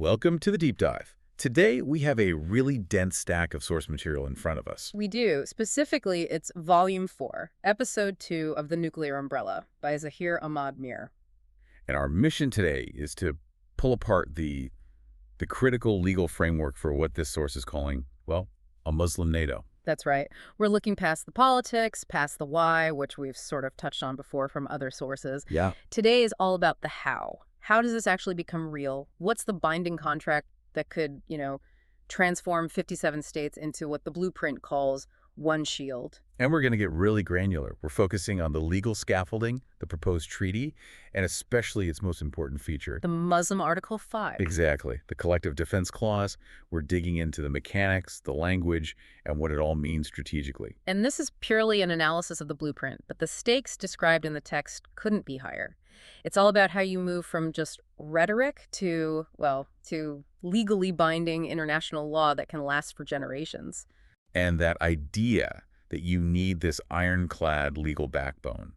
Welcome to the Deep Dive. Today, we have a really dense stack of source material in front of us. We do. Specifically, it's Volume 4, Episode 2 of The Nuclear Umbrella by Zaheer Ahmad Meer. And our mission today is to pull apart the critical legal framework for what this source is calling, well, a Muslim NATO. That's right. We're looking past the politics, past the why, which we've sort of touched on before from other sources. Yeah. Today is all about the how. How does this actually become real? What's the binding contract that could, transform 57 states into what the blueprint calls one shield? And we're going to get really granular. We're focusing on the legal scaffolding, the proposed treaty, and especially its most important feature. The Muslim Article 5. Exactly. The collective defense clause. We're digging into the mechanics, the language, and what it all means strategically. And this is purely an analysis of the blueprint, but the stakes described in the text couldn't be higher. It's all about how you move from just rhetoric to legally binding international law that can last for generations. And that idea that you need this ironclad legal backbone.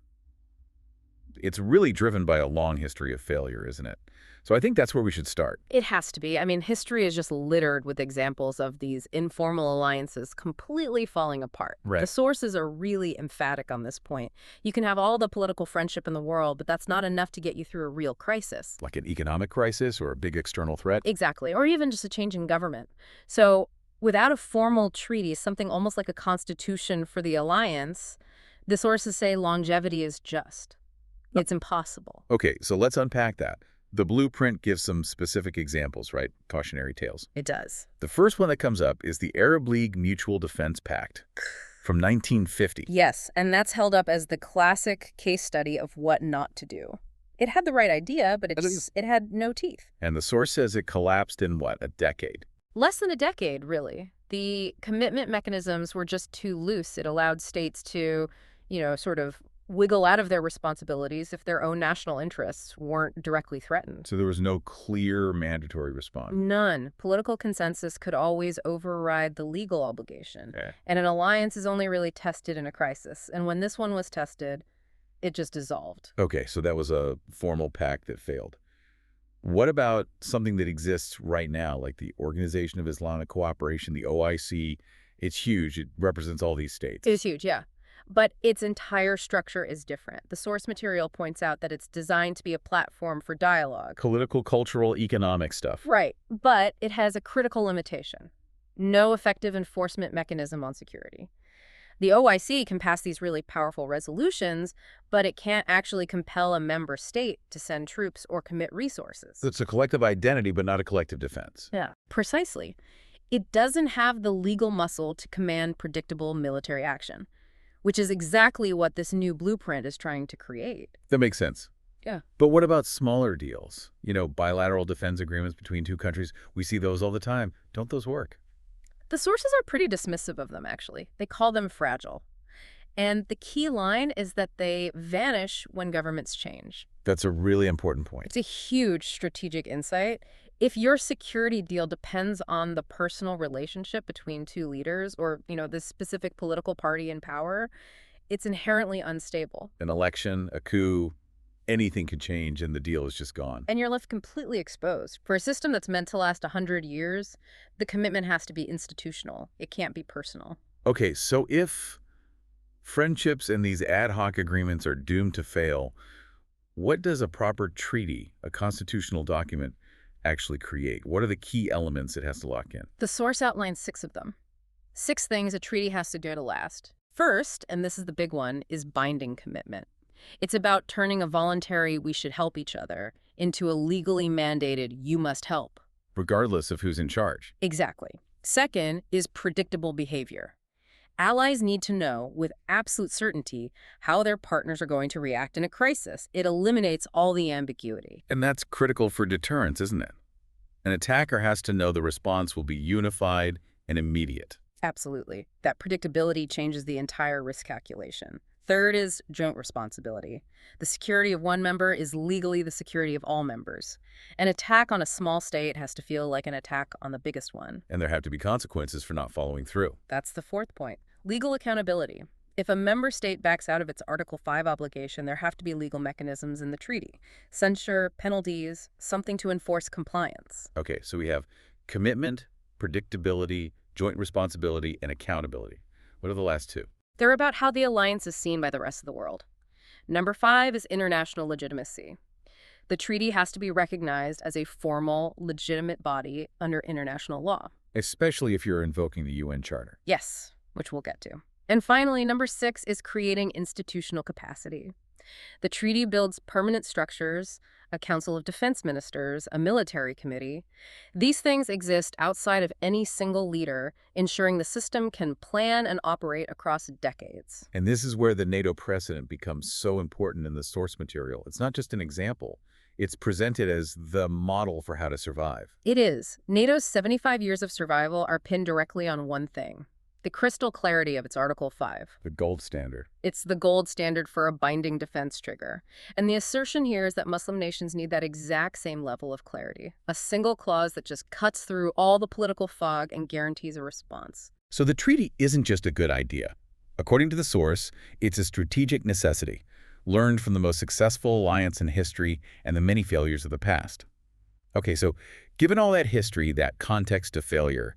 It's really driven by a long history of failure, isn't it? So I think that's where we should start. It has to be. I mean, history is just littered with examples of these informal alliances completely falling apart. Right. The sources are really emphatic on this point. You can have all the political friendship in the world, but that's not enough to get you through a real crisis. Like an economic crisis or a big external threat? Exactly. Or even just a change in government. So without a formal treaty, something almost like a constitution for the alliance, the sources say longevity is just. It's impossible. Okay, so let's unpack that. The blueprint gives some specific examples, right? Cautionary tales. It does. The first one that comes up is the Arab League Mutual Defense Pact from 1950. Yes, and that's held up as the classic case study of what not to do. It had the right idea, but it had no teeth. And the source says it collapsed in, what, a decade? Less than a decade, really. The commitment mechanisms were just too loose. It allowed states to, sort of wiggle out of their responsibilities if their own national interests weren't directly threatened. So there was no clear mandatory response? None. Political consensus could always override the legal obligation. Okay. And an alliance is only really tested in a crisis. And when this one was tested, it just dissolved. Okay, so that was a formal pact that failed. What about something that exists right now, like the Organization of Islamic Cooperation, the OIC? It's huge. It represents all these states. It is huge, yeah. But its entire structure is different. The source material points out that it's designed to be a platform for dialogue. Political, cultural, economic stuff. Right, but it has a critical limitation. No effective enforcement mechanism on security. The OIC can pass these really powerful resolutions, but it can't actually compel a member state to send troops or commit resources. So it's a collective identity, but not a collective defense. Yeah, precisely. It doesn't have the legal muscle to command predictable military action, which is exactly what this new blueprint is trying to create. That makes sense. Yeah. But what about smaller deals? Bilateral defense agreements between two countries. We see those all the time. Don't those work? The sources are pretty dismissive of them, actually. They call them fragile. And the key line is that they vanish when governments change. That's a really important point. It's a huge strategic insight. If your security deal depends on the personal relationship between two leaders or, the specific political party in power, it's inherently unstable. An election, a coup, anything could change and the deal is just gone. And you're left completely exposed. For a system that's meant to last 100 years, the commitment has to be institutional. It can't be personal. Okay, so if friendships and these ad hoc agreements are doomed to fail, what does a proper treaty, a constitutional document, actually create? What are the key elements it has to lock in? The source outlines 6 of them. 6 things a treaty has to do to last. First, and this is the big one, is binding commitment. It's about turning a voluntary "we should help each other" into a legally mandated "you must help." Regardless of who's in charge. Exactly. Second is predictable behavior. Allies need to know with absolute certainty how their partners are going to react in a crisis. It eliminates all the ambiguity. And that's critical for deterrence, isn't it? An attacker has to know the response will be unified and immediate. Absolutely. That predictability changes the entire risk calculation. Third is joint responsibility. The security of one member is legally the security of all members. An attack on a small state has to feel like an attack on the biggest one. And there have to be consequences for not following through. That's the fourth point. Legal accountability. If a member state backs out of its Article 5 obligation, there have to be legal mechanisms in the treaty. Censure, penalties, something to enforce compliance. Okay, so we have commitment, predictability, joint responsibility, and accountability. What are the last two? They're about how the alliance is seen by the rest of the world. Number 5 is international legitimacy. The treaty has to be recognized as a formal, legitimate body under international law. Especially if you're invoking the UN Charter. Yes, which we'll get to. And finally, number 6 is creating institutional capacity. The treaty builds permanent structures, a Council of Defense Ministers, a military committee. These things exist outside of any single leader, ensuring the system can plan and operate across decades. And this is where the NATO precedent becomes so important in the source material. It's not just an example. It's presented as the model for how to survive. It is. NATO's 75 years of survival are pinned directly on one thing: the crystal clarity of its Article 5. The gold standard. It's the gold standard for a binding defense trigger. And the assertion here is that Muslim nations need that exact same level of clarity. A single clause that just cuts through all the political fog and guarantees a response. So the treaty isn't just a good idea. According to the source, it's a strategic necessity, learned from the most successful alliance in history and the many failures of the past. Okay, so given all that history, that context of failure,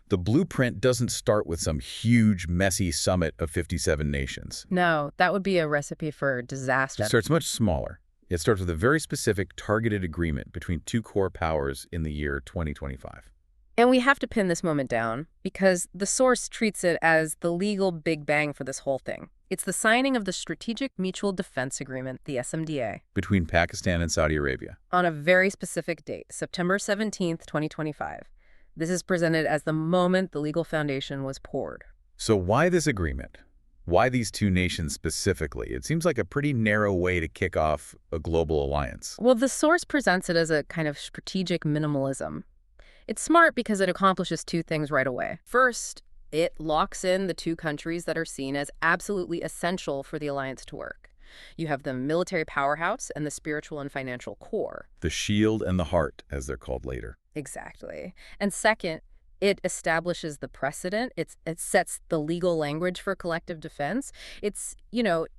the blueprint doesn't start with some huge, messy summit of 57 nations. No, that would be a recipe for disaster. It starts much smaller. It starts with a very specific targeted agreement between two core powers in the year 2025. And we have to pin this moment down because the source treats it as the legal big bang for this whole thing. It's the signing of the Strategic Mutual Defense Agreement, the SMDA, Between Pakistan and Saudi Arabia. on a very specific date, September 17th, 2025. This is presented as the moment the legal foundation was poured. So why this agreement? Why these two nations specifically? It seems like a pretty narrow way to kick off a global alliance. Well, the source presents it as a kind of strategic minimalism. It's smart because it accomplishes two things right away. First, it locks in the two countries that are seen as absolutely essential for the alliance to work. You have the military powerhouse and the spiritual and financial core. The shield and the heart, as they're called later. Exactly. And second, it establishes the precedent. It sets the legal language for collective defense. It's,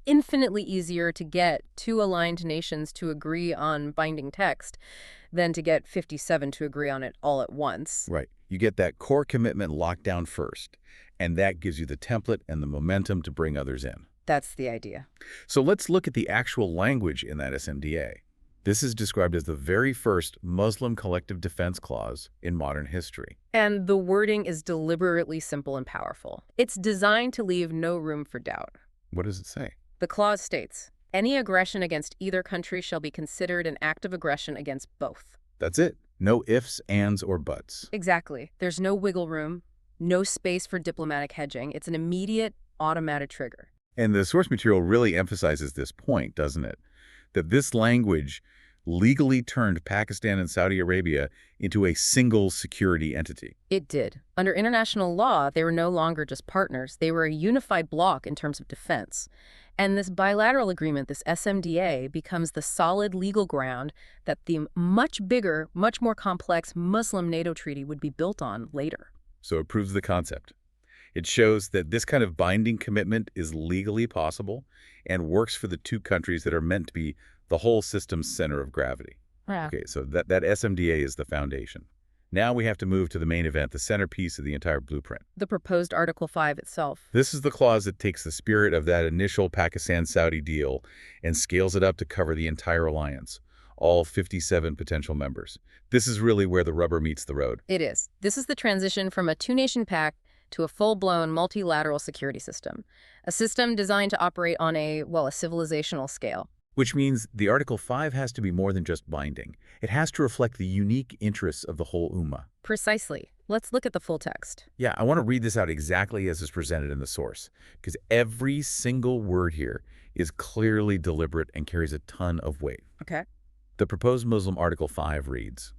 infinitely easier to get two aligned nations to agree on binding text than to get 57 to agree on it all at once. Right. You get that core commitment locked down first, and that gives you the template and the momentum to bring others in. That's the idea. So let's look at the actual language in that SMDA. This is described as the very first Muslim collective defense clause in modern history. And the wording is deliberately simple and powerful. It's designed to leave no room for doubt. What does it say? The clause states, any aggression against either country shall be considered an act of aggression against both. That's it. No ifs, ands, or buts. Exactly. There's no wiggle room, no space for diplomatic hedging. It's an immediate, automatic trigger. And the source material really emphasizes this point, doesn't it? That this language legally turned Pakistan and Saudi Arabia into a single security entity. It did. Under international law, they were no longer just partners. They were a unified bloc in terms of defense. And this bilateral agreement, this SMDA, becomes the solid legal ground that the much bigger, much more complex Muslim NATO treaty would be built on later. So it proves the concept. It shows that this kind of binding commitment is legally possible and works for the two countries that are meant to be the whole system's center of gravity. Yeah. Okay, so that SMDA is the foundation. Now we have to move to the main event, the centerpiece of the entire blueprint. The proposed Article 5 itself. This is the clause that takes the spirit of that initial Pakistan-Saudi deal and scales it up to cover the entire alliance, all 57 potential members. This is really where the rubber meets the road. It is. This is the transition from a two-nation pact to a full-blown multilateral security system, a system designed to operate on a civilizational scale. Which means the Article 5 has to be more than just binding. It has to reflect the unique interests of the whole Ummah. Precisely. Let's look at the full text. Yeah, I want to read this out exactly as is presented in the source, because every single word here is clearly deliberate and carries a ton of weight. Okay. The proposed Muslim Article 5 reads,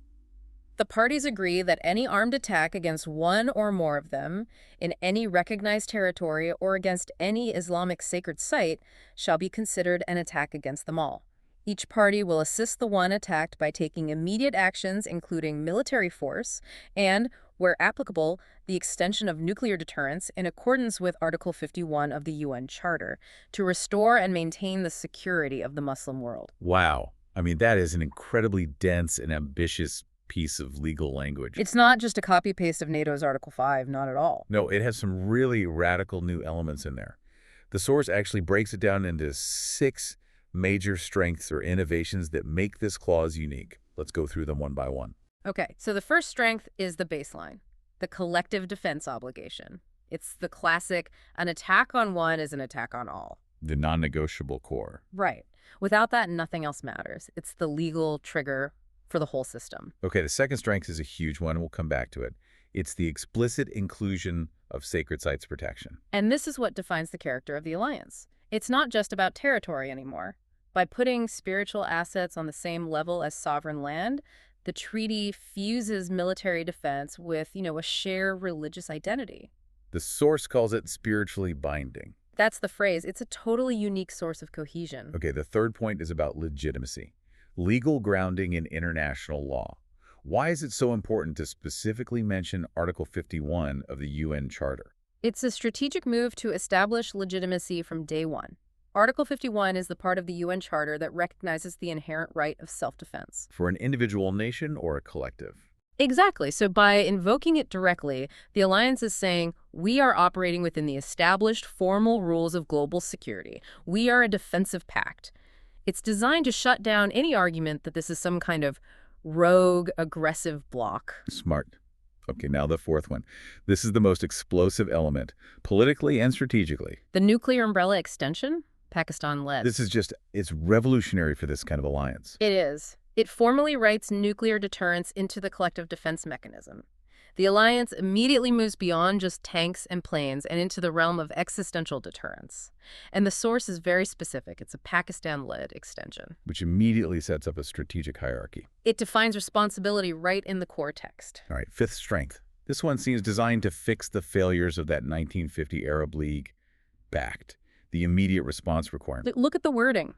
The parties agree that any armed attack against one or more of them in any recognized territory or against any Islamic sacred site shall be considered an attack against them all. Each party will assist the one attacked by taking immediate actions, including military force, and, where applicable, the extension of nuclear deterrence in accordance with Article 51 of the UN Charter, to restore and maintain the security of the Muslim world. Wow. I mean, that is an incredibly dense and ambitious piece of legal language. It's not just a copy-paste of NATO's Article 5, not at all. No, it has some really radical new elements in there. The source actually breaks it down into 6 major strengths or innovations that make this clause unique. Let's go through them one by one. Okay, so the first strength is the baseline, the collective defense obligation. It's the classic, an attack on one is an attack on all. The non-negotiable core. Right. Without that, nothing else matters. It's the legal trigger for the whole system. Okay, the second strength is a huge one, and we'll come back to it. It's the explicit inclusion of sacred sites protection. And this is what defines the character of the alliance. It's not just about territory anymore. By putting spiritual assets on the same level as sovereign land, the treaty fuses military defense with, a shared religious identity. The source calls it spiritually binding. That's the phrase. It's a totally unique source of cohesion. Okay, the third point is about legitimacy. Legal grounding in international law. Why is it so important to specifically mention Article 51 of the UN Charter? It's a strategic move to establish legitimacy from day one. Article 51 is the part of the UN Charter that recognizes the inherent right of self-defense. For an individual nation or a collective? Exactly. So by invoking it directly, the alliance is saying, we are operating within the established formal rules of global security. We are a defensive pact. It's designed to shut down any argument that this is some kind of rogue, aggressive bloc. Smart. Okay, now the fourth one. This is the most explosive element, politically and strategically. The nuclear umbrella extension? Pakistan-led. It's revolutionary for this kind of alliance. It is. It formally writes nuclear deterrence into the collective defense mechanism. The alliance immediately moves beyond just tanks and planes and into the realm of existential deterrence. And the source is very specific. It's a Pakistan-led extension. Which immediately sets up a strategic hierarchy. It defines responsibility right in the core text. All right, fifth strength. This one seems designed to fix the failures of that 1950 Arab League backed. The immediate response requirement. Look at the wording.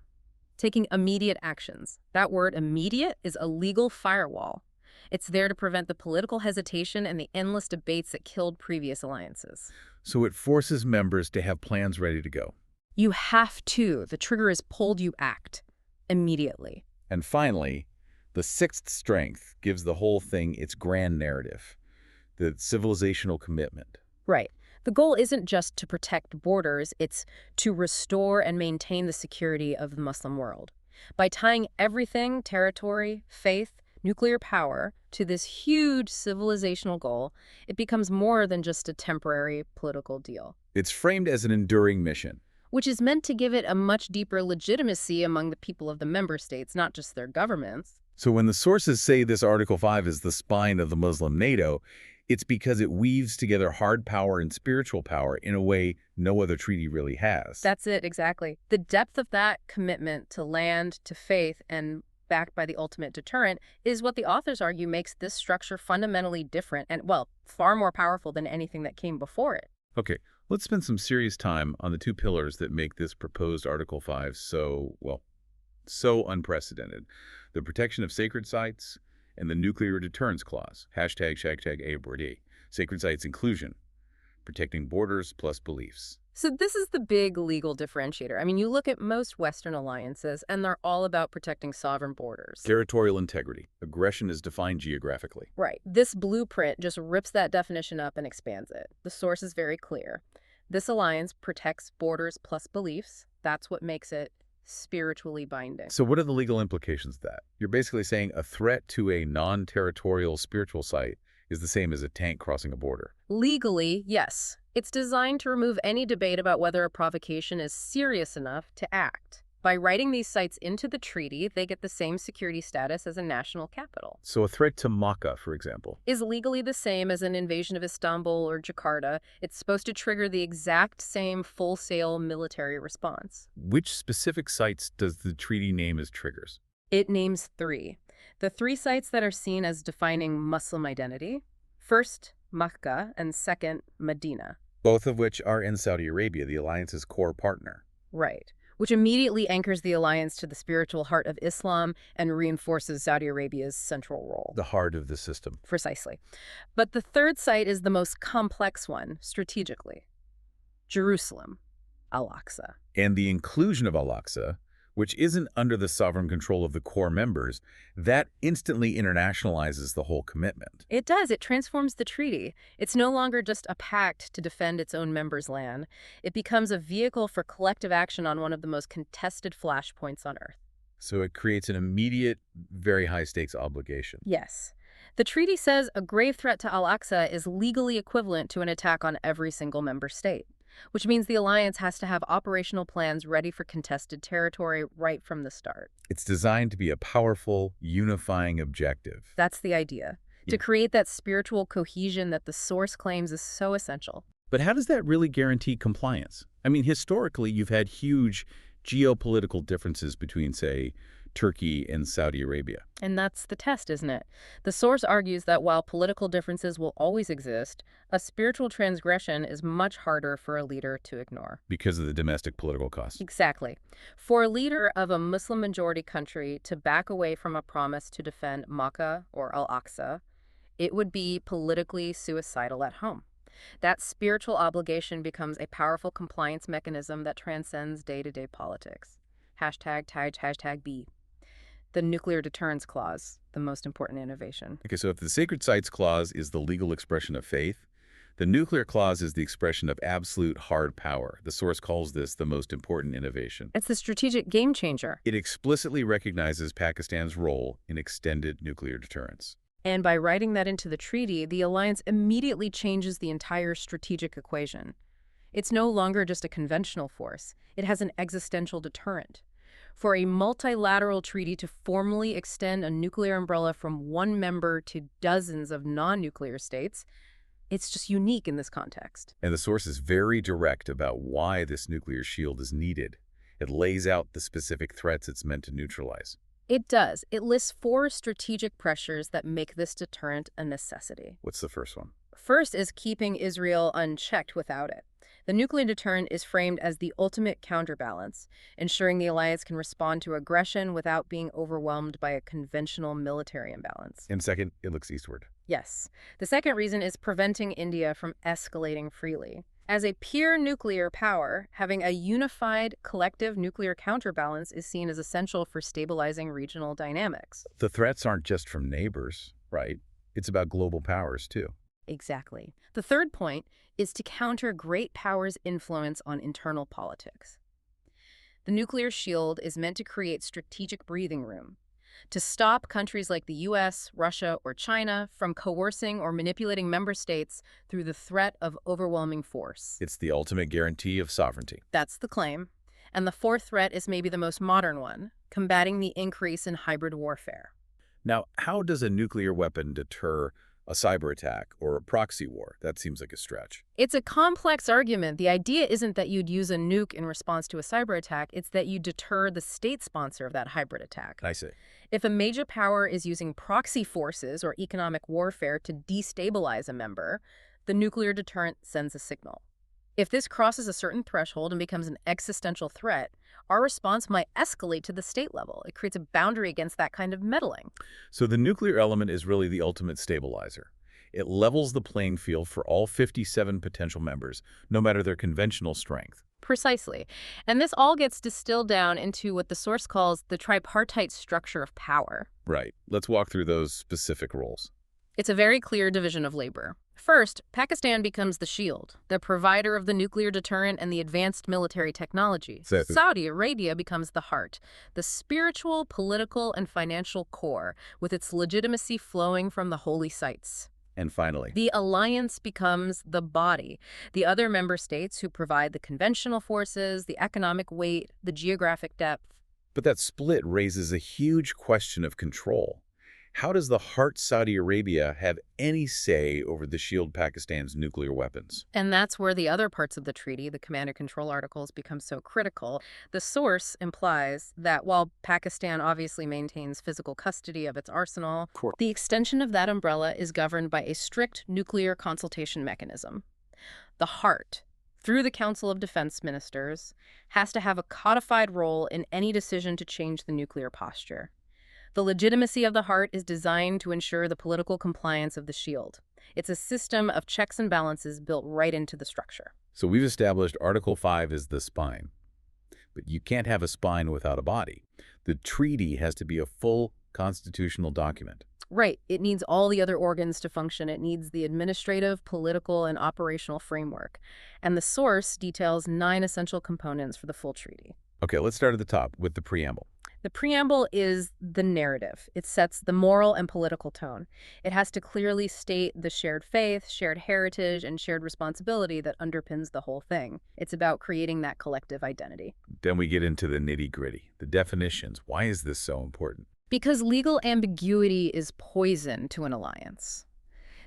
Taking immediate actions. That word immediate is a legal firewall. It's there to prevent the political hesitation and the endless debates that killed previous alliances. So it forces members to have plans ready to go. You have to. The trigger is pulled, you act immediately. And finally, the sixth strength gives the whole thing its grand narrative, the civilizational commitment. Right. The goal isn't just to protect borders, it's to restore and maintain the security of the Muslim world. By tying everything, territory, faith, nuclear power, to this huge civilizational goal, it becomes more than just a temporary political deal. It's framed as an enduring mission. Which is meant to give it a much deeper legitimacy among the people of the member states, not just their governments. So when the sources say this Article 5 is the spine of the Muslim NATO, it's because it weaves together hard power and spiritual power in a way no other treaty really has. That's it, exactly. The depth of that commitment to land, to faith, and backed by the ultimate deterrent is what the authors argue makes this structure fundamentally different and, well, far more powerful than anything that came before it. Okay, let's spend some serious time on the two pillars that make this proposed Article 5 so unprecedented. The protection of sacred sites and the nuclear deterrence clause, ##ABORD, sacred sites inclusion, protecting borders plus beliefs. So this is the big legal differentiator. I mean, you look at most Western alliances, and they're all about protecting sovereign borders. Territorial integrity. Aggression is defined geographically. Right. This blueprint just rips that definition up and expands it. The source is very clear. This alliance protects borders plus beliefs. That's what makes it spiritually binding. So what are the legal implications of that? You're basically saying a threat to a non-territorial spiritual site is the same as a tank crossing a border. Legally, yes. It's designed to remove any debate about whether a provocation is serious enough to act. By writing these sites into the treaty, they get the same security status as a national capital. So a threat to Makkah, for example, is legally the same as an invasion of Istanbul or Jakarta. It's supposed to trigger the exact same full-scale military response. Which specific sites does the treaty name as triggers? It names 3. The 3 sites that are seen as defining Muslim identity. First, Makkah, and second, Medina. Both of which are in Saudi Arabia, the alliance's core partner. Right. which immediately anchors the alliance to the spiritual heart of Islam and reinforces Saudi Arabia's central role. The heart of the system. Precisely. But the third site is the most complex one, strategically. Jerusalem, Al-Aqsa. And the inclusion of Al-Aqsa, which isn't under the sovereign control of the core members, that instantly internationalizes the whole commitment. It does. It transforms the treaty. It's no longer just a pact to defend its own members' land. It becomes a vehicle for collective action on one of the most contested flashpoints on Earth. So it creates an immediate, very high-stakes obligation. Yes. The treaty says a grave threat to Al-Aqsa is legally equivalent to an attack on every single member state, which means the alliance has to have operational plans ready for contested territory right from the start. It's designed to be a powerful, unifying objective. That's the idea, to create that spiritual cohesion that the source claims is so essential. But how does that really guarantee compliance? I mean, historically, you've had huge geopolitical differences between, say, Turkey and Saudi Arabia. And that's the test, isn't it? The source argues that while political differences will always exist, a spiritual transgression is much harder for a leader to ignore. Because of the domestic political costs. Exactly. For a leader of a Muslim-majority country to back away from a promise to defend Makkah or Al-Aqsa, it would be politically suicidal at home. That spiritual obligation becomes a powerful compliance mechanism that transcends day-to-day politics. #TIED#B. The nuclear deterrence clause, the most important innovation. Okay, so if the sacred sites clause is the legal expression of faith, the nuclear clause is the expression of absolute hard power. The source calls this the most important innovation. It's the strategic game changer. It explicitly recognizes Pakistan's role in extended nuclear deterrence. And by writing that into the treaty, the alliance immediately changes the entire strategic equation. It's no longer just a conventional force. It has an existential deterrent. For a multilateral treaty to formally extend a nuclear umbrella from one member to dozens of non-nuclear states, it's just unique in this context. And the source is very direct about why this nuclear shield is needed. It lays out the specific threats it's meant to neutralize. It does. It lists 4 strategic pressures that make this deterrent a necessity. What's the first one? First is keeping Israel unchecked without it. The nuclear deterrent is framed as the ultimate counterbalance, ensuring the alliance can respond to aggression without being overwhelmed by a conventional military imbalance. And second, it looks eastward. Yes. The second reason is preventing India from escalating freely. As a pure nuclear power, having a unified collective nuclear counterbalance is seen as essential for stabilizing regional dynamics. The threats aren't just from neighbors, right? It's about global powers, too. Exactly. The third point is to counter great powers' influence on internal politics. The nuclear shield is meant to create strategic breathing room, to stop countries like the US, Russia, or China from coercing or manipulating member states through the threat of overwhelming force. It's the ultimate guarantee of sovereignty. That's the claim. And the fourth threat is maybe the most modern one, combating the increase in hybrid warfare. Now, how does a nuclear weapon deter a cyber attack or a proxy war? That seems like a stretch. It's a complex argument. The idea isn't that you'd use a nuke in response to a cyber attack. It's that you deter the state sponsor of that hybrid attack. I see. If a major power is using proxy forces or economic warfare to destabilize a member, the nuclear deterrent sends a signal. If this crosses a certain threshold and becomes an existential threat, our response might escalate to the state level. It creates a boundary against that kind of meddling. So the nuclear element is really the ultimate stabilizer. It levels the playing field for all 57 potential members, no matter their conventional strength. Precisely. And this all gets distilled down into what the source calls the tripartite structure of power. Right. Let's walk through those specific roles. It's a very clear division of labor. First, Pakistan becomes the shield, the provider of the nuclear deterrent and the advanced military technology. Saudi Arabia becomes the heart, the spiritual, political, and financial core, with its legitimacy flowing from the holy sites. And finally, the alliance becomes the body, the other member states who provide the conventional forces, the economic weight, the geographic depth. But that split raises a huge question of control. How does the heart Saudi Arabia have any say over the shield Pakistan's nuclear weapons? And that's where the other parts of the treaty, the command and control articles, become so critical. The source implies that while Pakistan obviously maintains physical custody of its arsenal, the extension of that umbrella is governed by a strict nuclear consultation mechanism. The heart, through the Council of Defense Ministers, has to have a codified role in any decision to change the nuclear posture. The legitimacy of the heart is designed to ensure the political compliance of the shield. It's a system of checks and balances built right into the structure. So we've established Article 5 is the spine. But you can't have a spine without a body. The treaty has to be a full constitutional document. Right. It needs all the other organs to function. It needs the administrative, political, and operational framework. And the source details 9 essential components for the full treaty. Okay, let's start at the top with the preamble. The preamble is the narrative. It sets the moral and political tone. It has to clearly state the shared faith, shared heritage, and shared responsibility that underpins the whole thing. It's about creating that collective identity. Then we get into the nitty-gritty, the definitions. Why is this so important? Because legal ambiguity is poison to an alliance.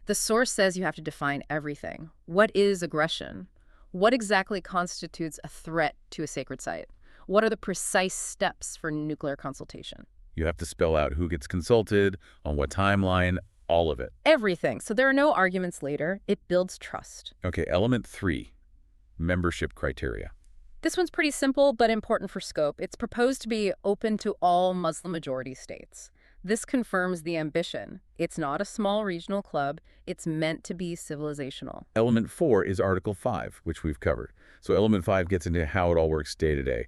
The source says you have to define everything. What is aggression? What exactly constitutes a threat to a sacred site? What are the precise steps for nuclear consultation? You have to spell out who gets consulted, on what timeline, all of it. Everything. So there are no arguments later. It builds trust. Okay, element 3, membership criteria. This one's pretty simple but important for scope. It's proposed to be open to all Muslim-majority states. This confirms the ambition. It's not a small regional club. It's meant to be civilizational. Element 4 is Article 5, which we've covered. So element 5 gets into how it all works day to day.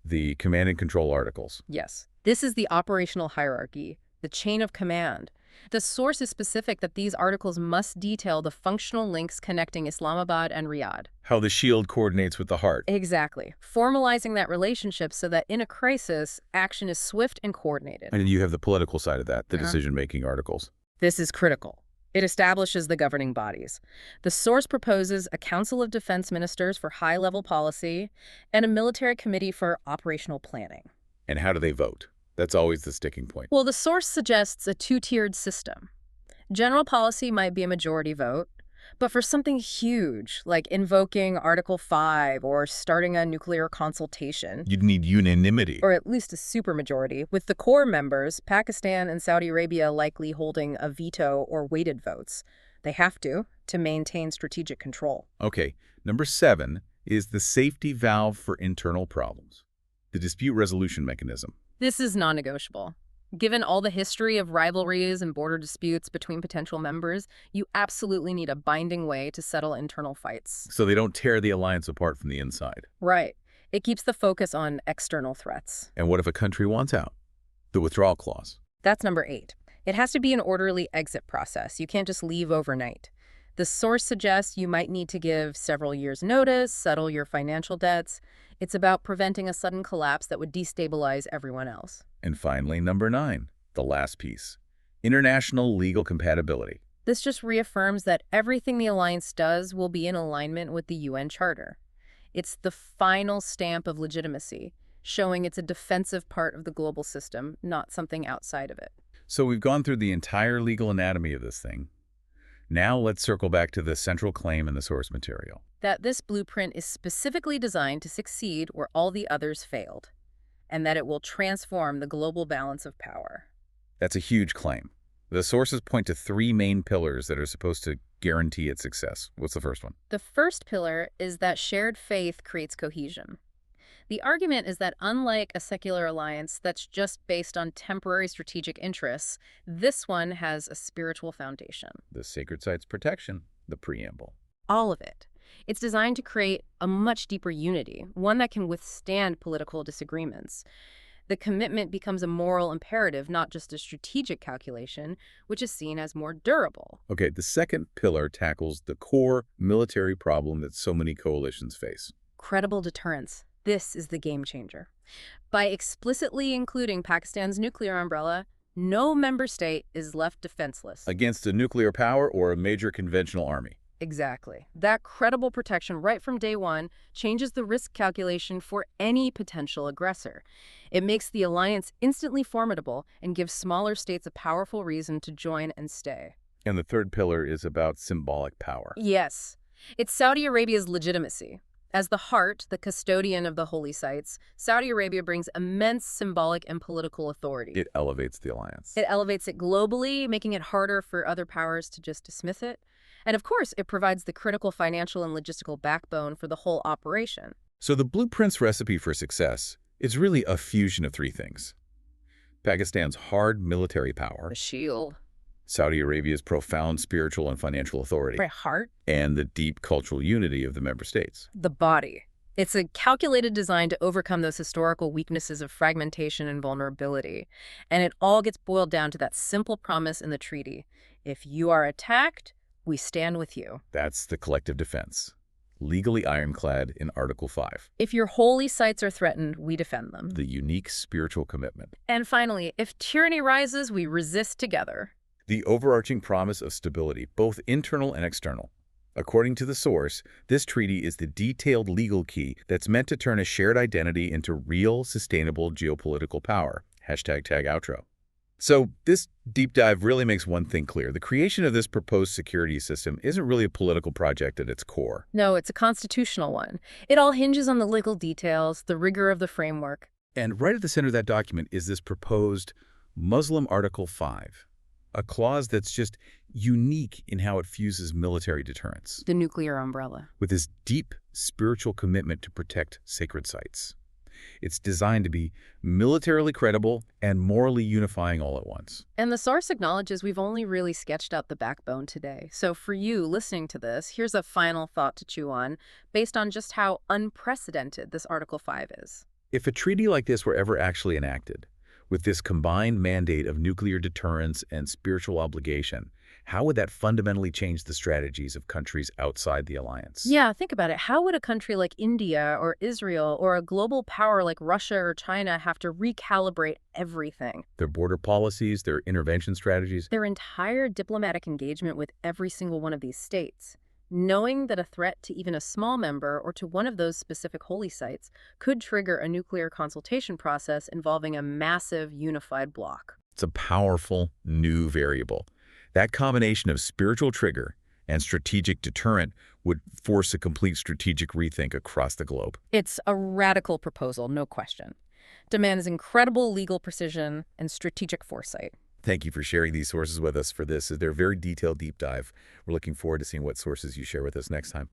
The command and control articles. Yes. This is the operational hierarchy, the chain of command. The source is specific that these articles must detail the functional links connecting Islamabad and Riyadh. How the shield coordinates with the heart. Exactly. Formalizing that relationship so that in a crisis, action is swift and coordinated. And you have the political side of that, the decision-making articles. This is critical. It establishes the governing bodies. The source proposes a Council of Defense Ministers for high-level policy and a military committee for operational planning. And how do they vote? That's always the sticking point. Well, the source suggests a 2-tiered system. General policy might be a majority vote, but for something huge, like invoking Article 5 or starting a nuclear consultation, You'd need unanimity. or at least a supermajority, with the core members, Pakistan and Saudi Arabia, likely holding a veto or weighted votes. They have to maintain strategic control. Okay, number 7 is the safety valve for internal problems, the dispute resolution mechanism. This is non-negotiable. Given all the history of rivalries and border disputes between potential members, you absolutely need a binding way to settle internal fights. So they don't tear the alliance apart from the inside. Right. It keeps the focus on external threats. And what if a country wants out? The withdrawal clause. That's number 8. It has to be an orderly exit process. You can't just leave overnight. The source suggests you might need to give several years' notice, settle your financial debts. It's about preventing a sudden collapse that would destabilize everyone else. And finally, number 9, the last piece, international legal compatibility. This just reaffirms that everything the alliance does will be in alignment with the UN Charter. It's the final stamp of legitimacy, showing it's a defensive part of the global system, not something outside of it. So we've gone through the entire legal anatomy of this thing. Now let's circle back to the central claim in the source material. That this blueprint is specifically designed to succeed where all the others failed, and that it will transform the global balance of power. That's a huge claim. The sources point to 3 main pillars that are supposed to guarantee its success. What's the first one? The first pillar is that shared faith creates cohesion. The argument is that unlike a secular alliance that's just based on temporary strategic interests, this one has a spiritual foundation. The sacred site's protection, the preamble. All of it. It's designed to create a much deeper unity, one that can withstand political disagreements. The commitment becomes a moral imperative, not just a strategic calculation, which is seen as more durable. Okay, the second pillar tackles the core military problem that so many coalitions face. Credible deterrence. This is the game changer. By explicitly including Pakistan's nuclear umbrella, no member state is left defenseless. Against a nuclear power or a major conventional army. Exactly. That credible protection right from day one changes the risk calculation for any potential aggressor. It makes the alliance instantly formidable and gives smaller states a powerful reason to join and stay. And the third pillar is about symbolic power. Yes. It's Saudi Arabia's legitimacy. As the heart, the custodian of the holy sites, Saudi Arabia brings immense symbolic and political authority. It elevates the alliance. It elevates it globally, making it harder for other powers to just dismiss it. And of course, it provides the critical financial and logistical backbone for the whole operation. So the blueprint's recipe for success is really a fusion of three things: Pakistan's hard military power, The shield. Saudi Arabia's profound spiritual and financial authority, Right, heart. and the deep cultural unity of the member states. The body. It's a calculated design to overcome those historical weaknesses of fragmentation and vulnerability. And it all gets boiled down to that simple promise in the treaty. If you are attacked, we stand with you. That's the collective defense, legally ironclad in Article 5, If your holy sites are threatened, we defend them. the unique spiritual commitment. And finally, if tyranny rises, we resist together. The overarching promise of stability, both internal and external. According to the source, this treaty is the detailed legal key that's meant to turn a shared identity into real, sustainable geopolitical power. #tagoutro. So this deep dive really makes one thing clear. The creation of this proposed security system isn't really a political project at its core. No, it's a constitutional one. It all hinges on the legal details, the rigor of the framework. And right at the center of that document is this proposed Muslim Article 5, a clause that's just unique in how it fuses military deterrence The nuclear umbrella. with this deep spiritual commitment to protect sacred sites. It's designed to be militarily credible and morally unifying all at once. And the source acknowledges we've only really sketched out the backbone today. So for you listening to this, here's a final thought to chew on based on just how unprecedented this Article 5 is. If a treaty like this were ever actually enacted, with this combined mandate of nuclear deterrence and spiritual obligation, how would that fundamentally change the strategies of countries outside the alliance? Yeah, think about it. How would a country like India or Israel or a global power like Russia or China have to recalibrate everything? Their border policies, their intervention strategies? Their entire diplomatic engagement with every single one of these states. Knowing that a threat to even a small member or to one of those specific holy sites could trigger a nuclear consultation process involving a massive unified bloc. It's a powerful new variable. That combination of spiritual trigger and strategic deterrent would force a complete strategic rethink across the globe. It's a radical proposal, no question. Demands incredible legal precision and strategic foresight. Thank you for sharing these sources with us for this. They're a very detailed deep dive. We're looking forward to seeing what sources you share with us next time.